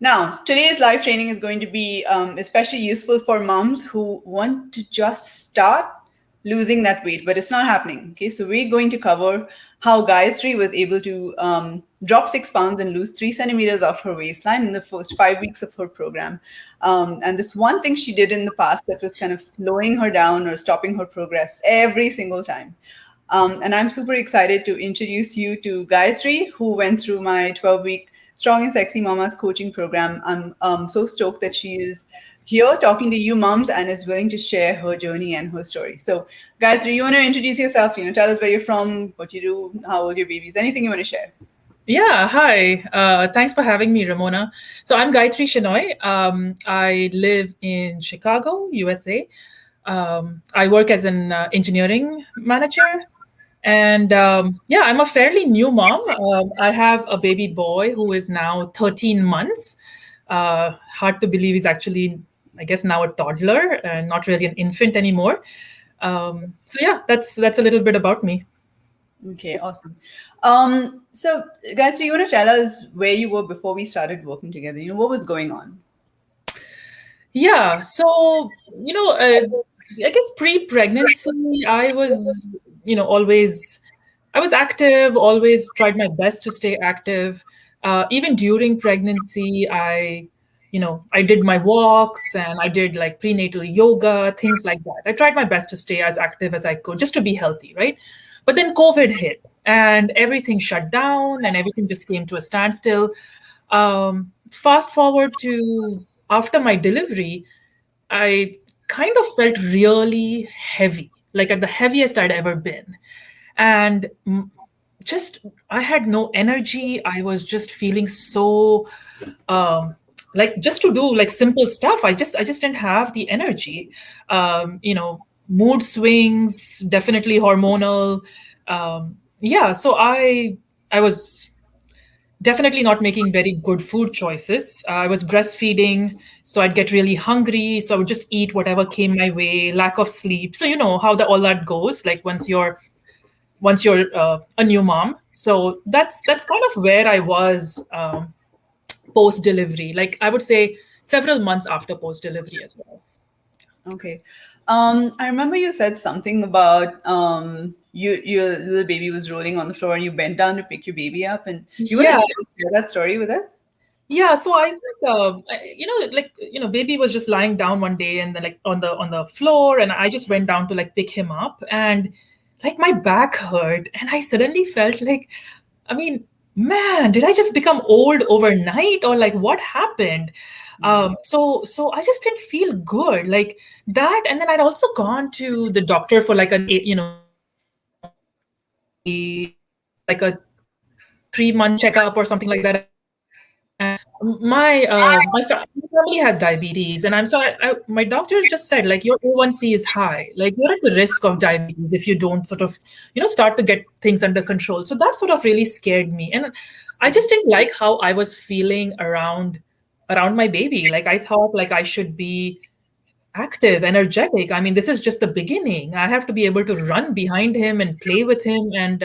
Now, today's live training is going to be especially useful for moms who want to just start losing that weight, but it's not happening. Okay, so we're going to cover how Gayatri was able to drop 6 pounds and lose 3 centimeters off her waistline in the first 5 weeks of her program. And this one thing she did in the past that was kind of slowing her down or stopping her progress every single time. And I'm super excited to introduce you to Gayatri, who went through my 12-week Strong and Sexy Mamas coaching program. I'm so stoked that she is here talking to you moms and is willing to share her journey and her story. So, Gayatri, you want to introduce yourself? Tell us where you're from, what you do, how old your baby is, anything you want to share. Yeah, hi. Thanks for having me, Ramona. So I'm Gayatri Shenoy. I live in Chicago, USA. I work as an engineering manager. And yeah, I'm a fairly new mom. I have a baby boy who is now 13 months. Hard to believe he's actually, I guess, now a toddler and not really an infant anymore. So yeah, that's a little bit about me. Okay, awesome. So, guys, so you want to tell us where you were before we started working together? What was going on? Yeah, so I guess pre-pregnancy, I was, always, I was active, always tried my best to stay active. Even during pregnancy, I did my walks and I did like prenatal yoga, things like that. I tried my best to stay as active as I could, just to be healthy, right? But then COVID hit and everything shut down and everything just came to a standstill. Fast forward to after my delivery, I kind of felt really heavy, like at the heaviest I'd ever been. And just, I had no energy. I was just feeling so, like just to do like simple stuff. I just didn't have the energy. Mood swings, definitely hormonal. Yeah, so I was definitely not making very good food choices. I was breastfeeding, so I'd get really hungry. So I would just eat whatever came my way. Lack of sleep. So you know how all that goes. Like once you're a new mom. So that's kind of where I was post delivery. Like I would say several months after post delivery as well. Okay. I remember you said something about your little baby was rolling on the floor and you bent down to pick your baby up, and you want Yeah. to share that story with us? Yeah, so I think baby was just lying down one day and then like on the floor, and I just went down to like pick him up, and like my back hurt, and I suddenly felt like, I mean, man, did I just become old overnight, or like what happened? So I just didn't feel good like that, and then I'd also gone to the doctor for like like a 3-month checkup or something like that. My family has diabetes, and my doctor just said like your A1C is high, like you're at the risk of diabetes if you don't sort of start to get things under control. So that sort of really scared me, and I just didn't like how I was feeling around my baby. Like I thought like I should be active, energetic. I mean, this is just the beginning. I have to be able to run behind him and play with him, and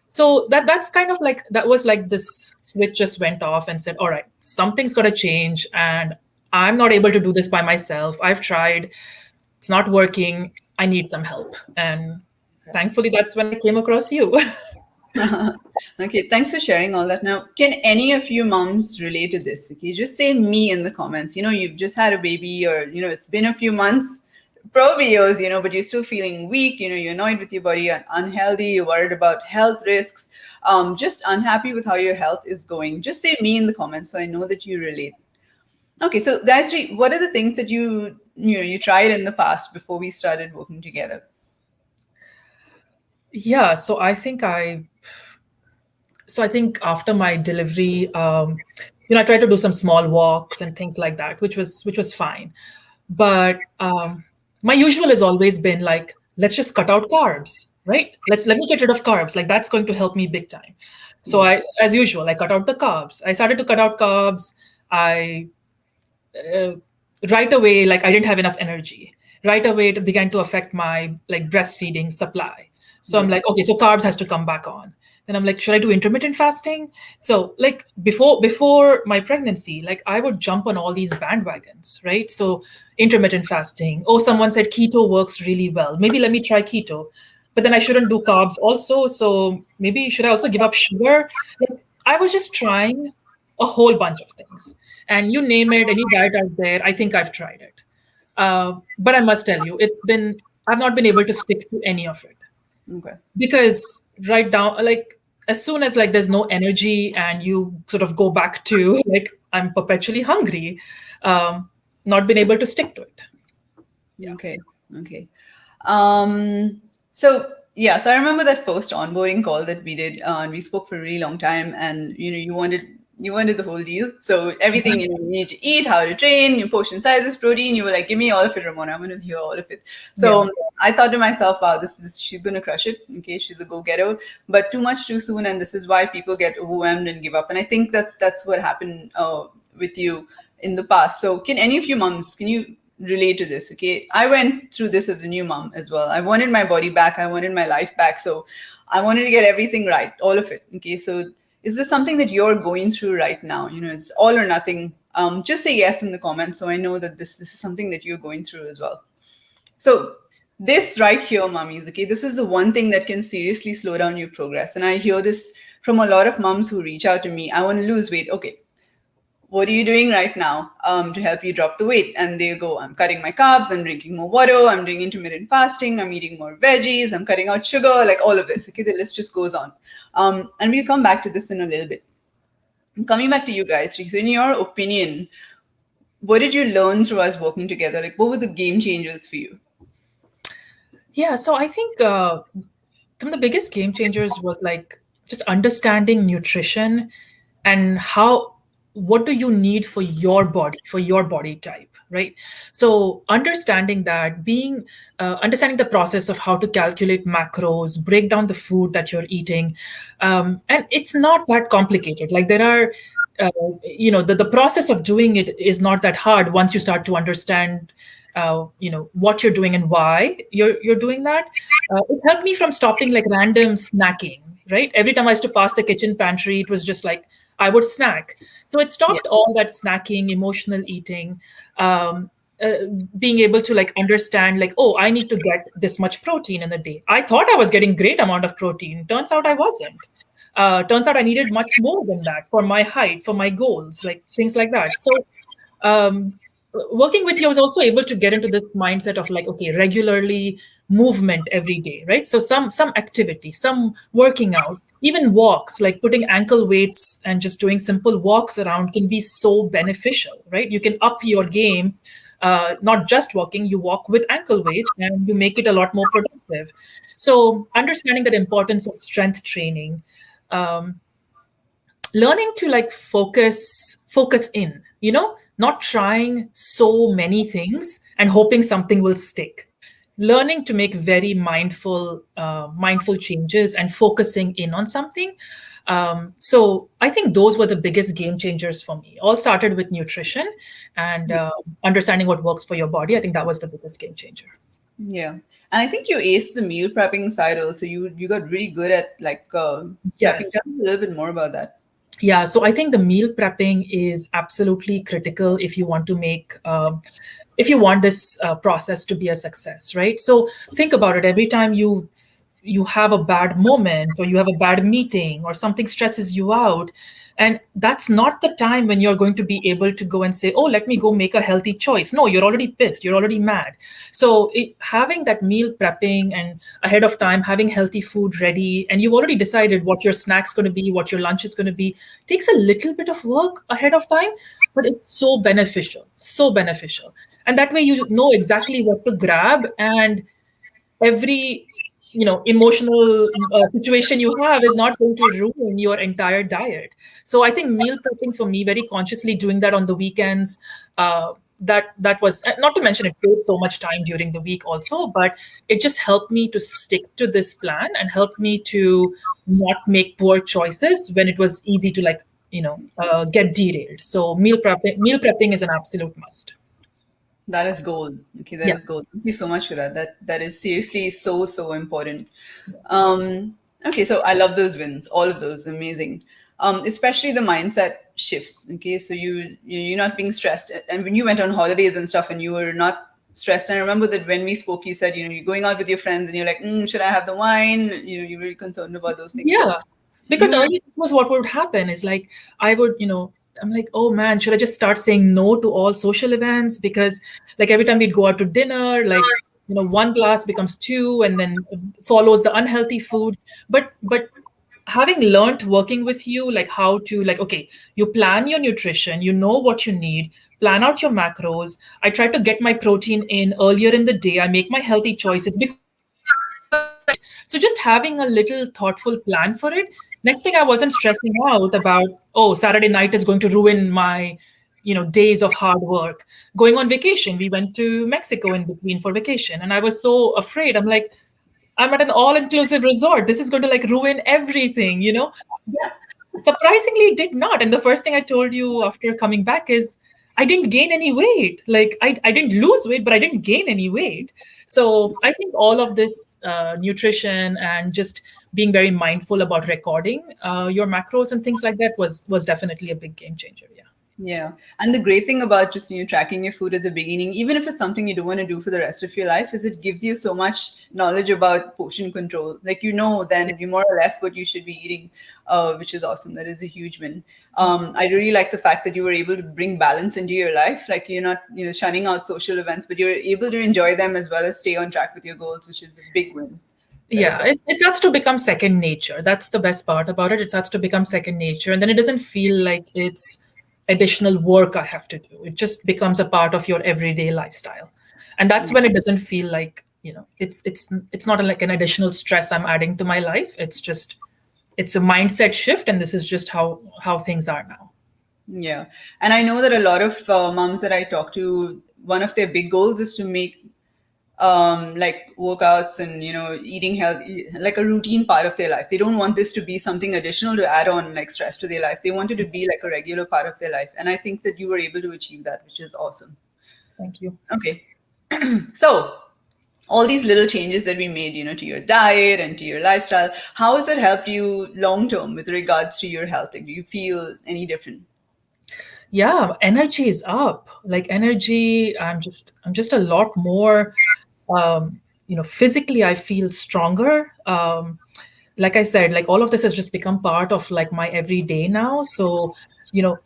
so that's kind of like that was like this switch just went off and said, all right, something's got to change, and I'm not able to do this by myself. I've tried, it's not working. I need some help, and thankfully that's when I came across you. Okay, thanks for sharing all that. Now, can any of you moms relate to this? Okay, just say me in the comments. You've just had a baby, or it's been a few months, probably years, but you're still feeling weak. You're annoyed with your body, unhealthy, you're worried about health risks, just unhappy with how your health is going. Just say me in the comments so I know that you relate. Okay, so Gayatri, what are the things that you tried in the past before we started working together? Yeah, so I think after my delivery, I tried to do some small walks and things like that, which was fine. But my usual has always been like, let's just cut out carbs, right? Let me get rid of carbs. Like that's going to help me big time. So as usual, I cut out the carbs. I started to cut out carbs. I right away, like I didn't have enough energy. Right away, it began to affect my like breastfeeding supply. So I'm like, okay, so carbs has to come back on. Then I'm like, should I do intermittent fasting? So like before my pregnancy, like I would jump on all these bandwagons, right? So intermittent fasting. Oh, someone said keto works really well. Maybe let me try keto. But then I shouldn't do carbs also. So maybe should I also give up sugar? Like, I was just trying a whole bunch of things. And you name it, any diet out there, I think I've tried it. But I must tell you, I've not been able to stick to any of it Okay. because right down, like as soon as like there's no energy and you sort of go back to like I'm perpetually hungry, not been able to stick to it. Yeah. Okay. Okay. So yeah, so I remember that first onboarding call that we did, and we spoke for a really long time, and you wanted the whole deal. So everything you need to eat, how to train, your portion sizes, protein. You were like, give me all of it, Ramona. I'm going to hear all of it. So Yeah. I thought to myself, wow, she's going to crush it. Okay, she's a go-getter, but too much too soon, and this is why people get overwhelmed and give up. And I think that's what happened with you in the past. So can any of you moms, can you relate to this? Okay, I went through this as a new mom as well. I wanted my body back, I wanted my life back, so I wanted to get everything right, all of it. Okay, so is this something that you're going through right now? It's all or nothing. Just say yes in the comments so I know that this is something that you're going through as well. So this right here, mummies, okay, this is the one thing that can seriously slow down your progress. And I hear this from a lot of moms who reach out to me. I want to lose weight. Okay, what are you doing right now to help you drop the weight? And they'll go, I'm cutting my carbs, I'm drinking more water, I'm doing intermittent fasting, I'm eating more veggies, I'm cutting out sugar, like all of this. Okay, the list just goes on. And we'll come back to this in a little bit. Coming back to you guys, so in your opinion, what did you learn through us working together? Like, what were the game changers for you? Yeah. So I think some of the biggest game changers was like just understanding nutrition and what do you need for your body type, right? So understanding that, being understanding the process of how to calculate macros, break down the food that you're eating, and it's not that complicated. Like there are the process of doing it is not that hard once you start to understand what you're doing and why you're doing that. It helped me from stopping like random snacking, right? Every time I used to pass the kitchen pantry, it was just like I would snack. So it Yeah. stopped all that snacking, emotional eating, being able to like understand like, oh, I need to get this much protein in a day. I thought I was getting great amount of protein. Turns out I wasn't. Turns out I needed much more than that for my height, for my goals, like things like that. So working with you, I was also able to get into this mindset of like, okay, regularly movement every day, right? So some activity, some working out, even walks, like putting ankle weights and just doing simple walks around can be so beneficial, right? You can up your game, not just walking, you walk with ankle weights and you make it a lot more productive. So understanding the importance of strength training, um, learning to like focus in, not trying so many things and hoping something will stick. Learning to make very mindful changes and focusing in on something. So I think those were the biggest game changers for me. All started with nutrition and understanding what works for your body. I think that was the biggest game changer. Yeah. And I think you aced the meal prepping side also. You got really good at like prepping. Yes. Tell us a little bit more about that. Yeah, so I think the meal prepping is absolutely critical if you want to if you want this process to be a success, right? So think about it. Every time you have a bad moment or you have a bad meeting or something stresses you out, and that's not the time when you're going to be able to go and say, oh, let me go make a healthy choice. No, you're already pissed, you're already mad. So having that meal prepping and ahead of time having healthy food ready, and you've already decided what your snack's going to be, what your lunch is going to be, takes a little bit of work ahead of time, but it's so beneficial. And that way you know exactly what to grab, and every emotional situation you have is not going to ruin your entire diet. So I think meal prepping for me, very consciously doing that on the weekends, that was, not to mention it saved so much time during the week also, but it just helped me to stick to this plan and helped me to not make poor choices when it was easy to like get derailed. So meal prepping is an absolute must. That is gold. Okay, that Yeah. is gold. Thank you so much for that. That is seriously so important. Um, Okay, so I love those wins, all of those, amazing. Especially the mindset shifts. Okay, so you're not being stressed, and when you went on holidays and stuff, and you were not stressed. And I remember that when we spoke, you said, you're going out with your friends, and you're like, should I have the wine? You're really concerned about those things. So Yeah, because you, earlier it was what would happen is like I would, I'm like, oh man, should I just start saying no to all social events? Because like every time we'd go out to dinner, like one glass becomes two, and then follows the unhealthy food. But having learned working with you, like how to like, okay, you plan your nutrition, you know what you need, plan out your macros. I try to get my protein in earlier in the day. I make my healthy choices before. So just having a little thoughtful plan for it. Next thing, I wasn't stressing out about, oh, Saturday night is going to ruin my, days of hard work. Going on vacation, we went to Mexico in between for vacation, and I was so afraid. I'm like, I'm at an all-inclusive resort. This is going to like ruin everything. Surprisingly, it did not. And the first thing I told you after coming back is I didn't gain any weight. Like I didn't lose weight, but I didn't gain any weight. So I think all of this nutrition and just being very mindful about recording your macros and things like that was definitely a big game changer. Yeah. Yeah. And the great thing about just tracking your food at the beginning, even if it's something you don't want to do for the rest of your life, is it gives you so much knowledge about portion control. Like then you more or less what you should be eating, which is awesome. That is a huge win. I really like the fact that you were able to bring balance into your life. Like you're not shunning out social events, but you're able to enjoy them as well as stay on track with your goals, which is a big win. Yeah, it starts to become second nature. That's the best part about it. It starts to become second nature, and then it doesn't feel like it's additional work I have to do. It just becomes a part of your everyday lifestyle, and that's when it doesn't feel like it's not like an additional stress I'm adding to my life. It's a mindset shift, and this is just how things are now. Yeah, and I know that a lot of moms that I talk to, one of their big goals is to make like workouts and eating healthy like a routine part of their life. They don't want this to be something additional to add on like stress to their life. They want it to be like a regular part of their life, and I think that you were able to achieve that, which is awesome. Thank you. Okay. So all these little changes that we made to your diet and to your lifestyle, how has it helped you long term with regards to your health? Like, do you feel any different? Yeah, energy is up. Like energy, I'm just a lot more physically I feel stronger. Like I said, like all of this has just become part of like my everyday now. So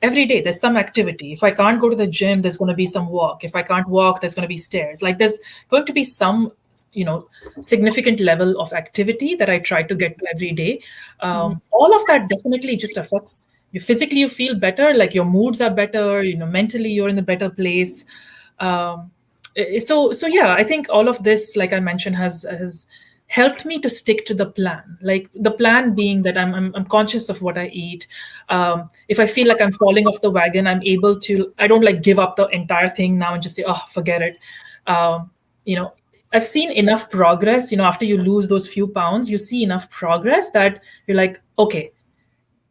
every day there's some activity. If I can't go to the gym, there's going to be some walk. If I can't walk, there's going to be stairs. Like there's going to be some significant level of activity that I try to get to every day. All of that definitely just affects you physically. You feel better, like your moods are better, mentally you're in a better place. So yeah, I think all of this, like I mentioned, has helped me to stick to the plan. Like the plan being that I'm conscious of what I eat. If I feel like I'm falling off the wagon, I don't like give up the entire thing now and just say, oh, forget it. I've seen enough progress. After you lose those few pounds, you see enough progress that you're like, okay,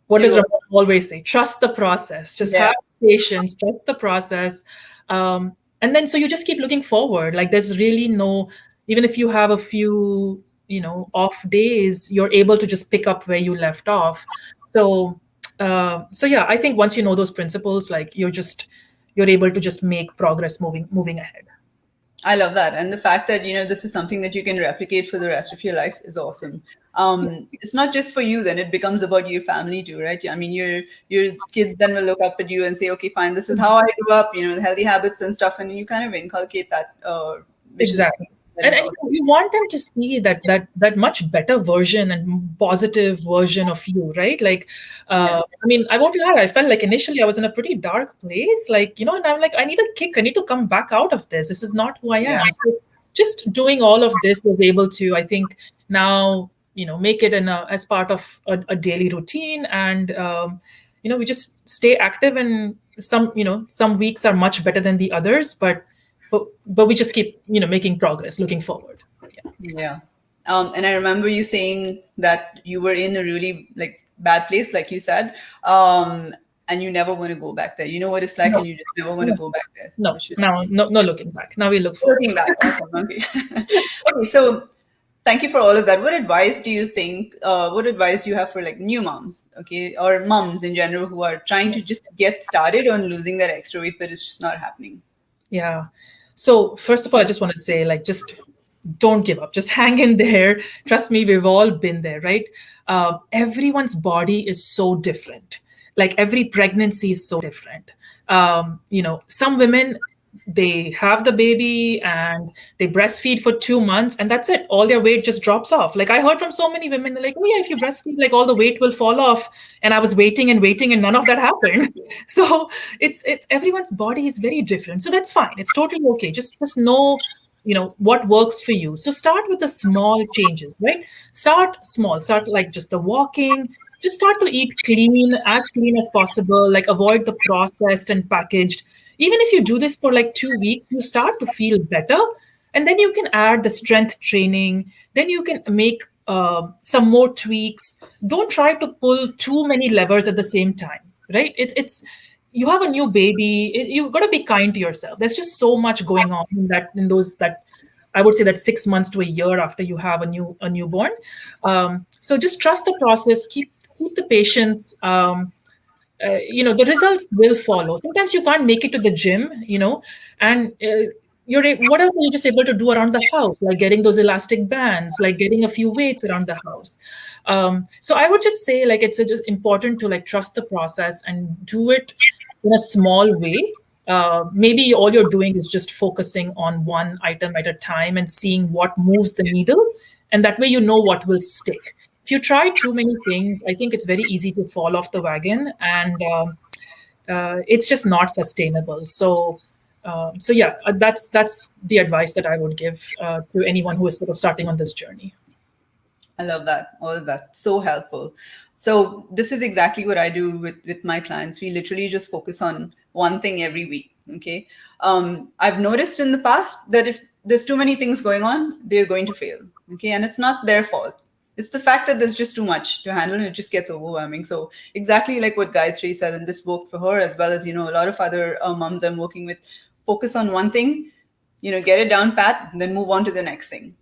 what does Ramon always say? Trust the process. Just have patience, trust the process. And then so you just keep looking forward. Like there's really even if you have a few, off days, you're able to just pick up where you left off. So yeah, I think once you know those principles, like you're able to just make progress moving ahead. I love that. And the fact that, this is something that you can replicate for the rest of your life is awesome. It's not just for you, then it becomes about your family too, right? I mean, your kids then will look up at you and say, okay, fine, this is how I grew up, the healthy habits and stuff. And you kind of inculcate that. Exactly. And you want them to see that much better version and positive version of you, right? Like, I mean, I won't lie. I felt like initially I was in a pretty dark place, like, and I'm like, I need a kick. I need to come back out of this. This is not who I am. Yeah. So just doing all of this was able to, I think, now, make it as part of a daily routine. And, we just stay active, and some weeks are much better than the others, but we just keep making progress, looking forward. Yeah. And I remember you saying that you were in a really like bad place, like you said, and you never want to go back there. You know what it's like, and you just never want to go back there. No looking back. Now we look forward. Looking back. Awesome. Okay. Okay, so Thank you for all of that. What advice do you think? What advice do you have for like new moms, okay, or moms in general who are trying to just get started on losing that extra weight, but it's just not happening? Yeah. So first of all, I just want to say, like, just don't give up. Just hang in there. Trust me, we've all been there, right? Everyone's body is so different. Like every pregnancy is so different. Some women, they have the baby and they breastfeed for 2 months, and that's it. All their weight just drops off. Like I heard from so many women, they're like, "Oh yeah, if you breastfeed, like all the weight will fall off." And I was waiting and waiting, and none of that happened. So it's everyone's body is very different, so that's fine. It's totally okay. Just know what works for you. So start with the small changes, right? Start small. Start like just the walking. Just start to eat clean, as clean as possible. Like avoid the processed and packaged. Even if you do this for like 2 weeks, you start to feel better, and then you can add the strength training. Then you can make some more tweaks. Don't try to pull too many levers at the same time, right? It's you have a new baby. You've got to be kind to yourself. There's just so much going on in those that I would say that 6 months to a year after you have a newborn. So just trust the process. Keep the patience. The results will follow. Sometimes you can't make it to the gym, and what else are you just able to do around the house, like getting those elastic bands, like getting a few weights around the house. So I would just say, like, it's just important to like trust the process and do it in a small way. Maybe all you're doing is just focusing on one item at a time and seeing what moves the needle, and that way you know what will stick. If you try too many things, I think it's very easy to fall off the wagon, and it's just not sustainable. So yeah, that's the advice that I would give to anyone who is sort of starting on this journey. I love that. All of that. So helpful. So this is exactly what I do with my clients. We literally just focus on one thing every week. Okay. I've noticed in the past that if there's too many things going on, they're going to fail. Okay. And it's not their fault. It's the fact that there's just too much to handle and it just gets overwhelming. So exactly like what Gayatri said in this book for her, as well as, a lot of other moms I'm working with, focus on one thing, get it down pat, then move on to the next thing.